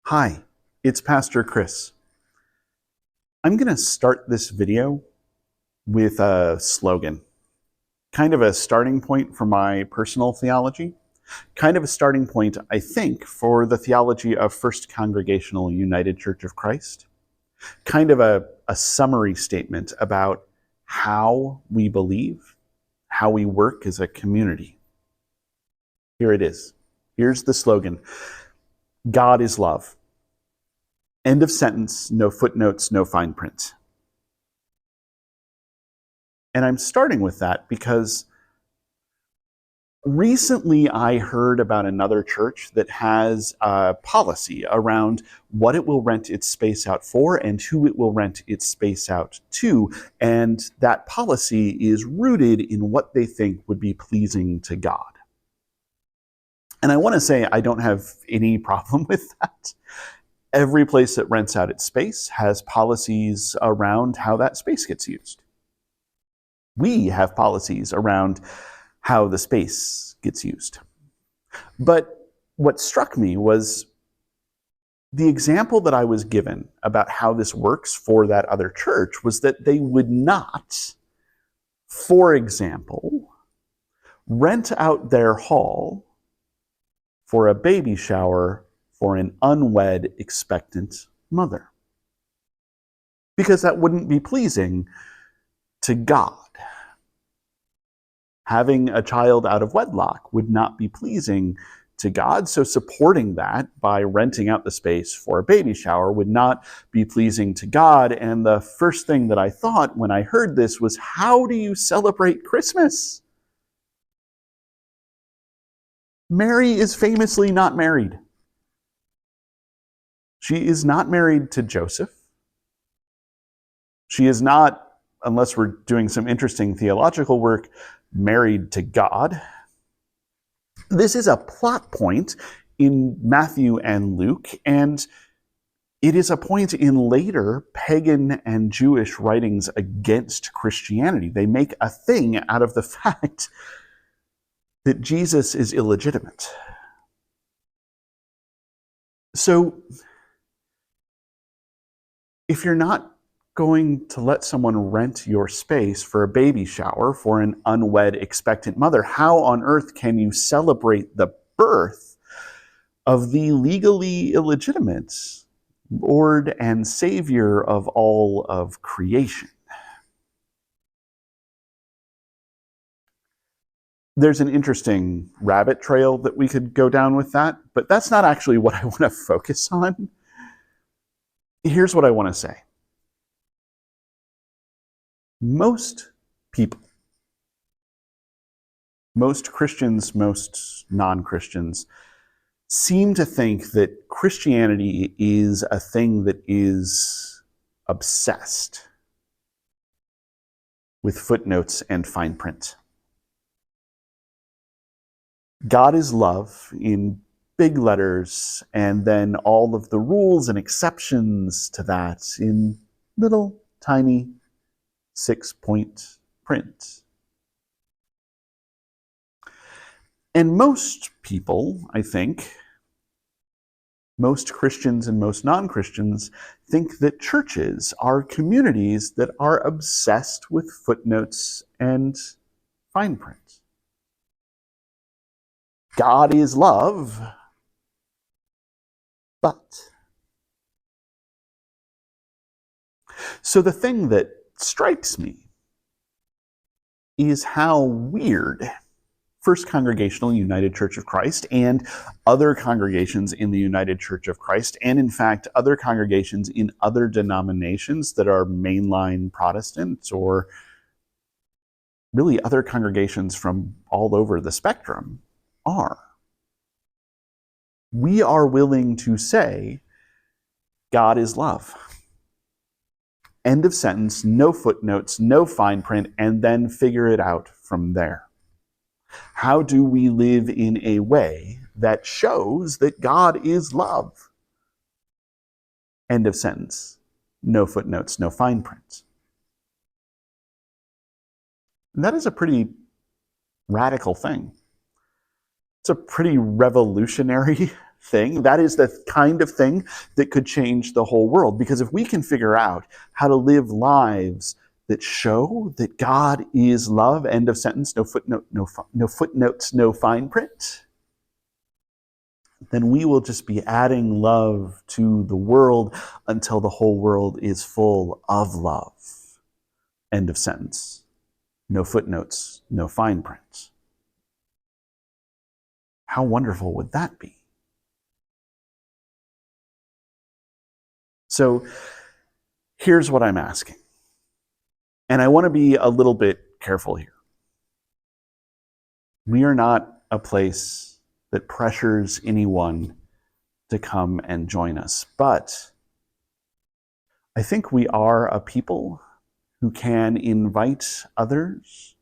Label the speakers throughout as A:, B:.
A: Hi, it's Pastor Chris. I'm going to start this video with a slogan, kind of a starting point for my personal theology, kind of a starting point, I think, for the theology of First Congregational United Church of Christ, kind of a summary statement about how we believe, how we work as a community. Here it is. Here's the slogan: God is love. End of sentence, no footnotes, no fine print. And I'm starting with that because recently I heard about another church that has a policy around what it will rent its space out for and who it will rent its space out to. And that policy is rooted in what they think would be pleasing to God. And I want to say I don't have any problem with that. Every place that rents out its space has policies around how that space gets used. We have policies around how the space gets used. But what struck me was the example that I was given about how this works for that other church was that they would not, for example, rent out their hall for a baby shower for an unwed expectant mother, because that wouldn't be pleasing to God. Having a child out of wedlock would not be pleasing to God, so supporting that by renting out the space for a baby shower would not be pleasing to God. And the first thing that I thought when I heard this was, how do you celebrate Christmas? Mary is famously not married. She is not married to Joseph. She is not, unless we're doing some interesting theological work, married to God. This is a plot point in Matthew and Luke, and it is a point in later pagan and Jewish writings against Christianity. They make a thing out of the fact that Jesus is illegitimate. So, if you're not going to let someone rent your space for a baby shower for an unwed expectant mother, how on earth can you celebrate the birth of the legally illegitimate Lord and Savior of all of creation? There's an interesting rabbit trail that we could go down with that, but that's not actually what I want to focus on. Here's what I want to say. Most people, most Christians, most non-Christians, seem to think that Christianity is a thing that is obsessed with footnotes and fine print. God is love in big letters, and then all of the rules and exceptions to that in little tiny 6-point print. And most people, I think, most Christians and most non-Christians, think that churches are communities that are obsessed with footnotes and fine print. God is love, but. So the thing that strikes me is how weird First Congregational United Church of Christ and other congregations in the United Church of Christ, and in fact other congregations in other denominations that are mainline Protestant, or really other congregations from all over the spectrum, are. We are willing to say God is love. End of sentence, no footnotes, no fine print, and then figure it out from there. How do we live in a way that shows that God is love? End of sentence. No footnotes, no fine print. And that is a pretty radical thing. It's a pretty revolutionary thing. That is the kind of thing that could change the whole world. Because if we can figure out how to live lives that show that God is love, end of sentence, no footnotes, no fine print, then we will just be adding love to the world until the whole world is full of love. End of sentence. No footnotes, no fine print. How wonderful would that be? So here's what I'm asking. And I want to be a little bit careful here. We are not a place that pressures anyone to come and join us, but I think we are a people who can invite others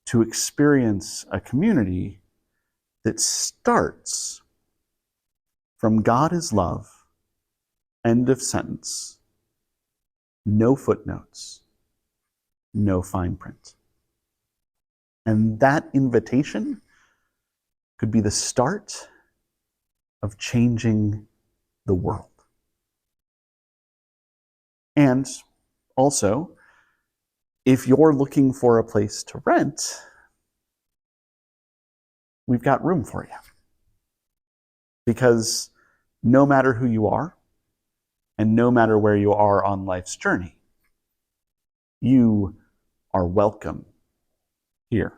A: to experience a community that starts from God is love, end of sentence, no footnotes, no fine print. And that invitation could be the start of changing the world. And also, if you're looking for a place to rent, we've got room for you. Because no matter who you are, and no matter where you are on life's journey, you are welcome here.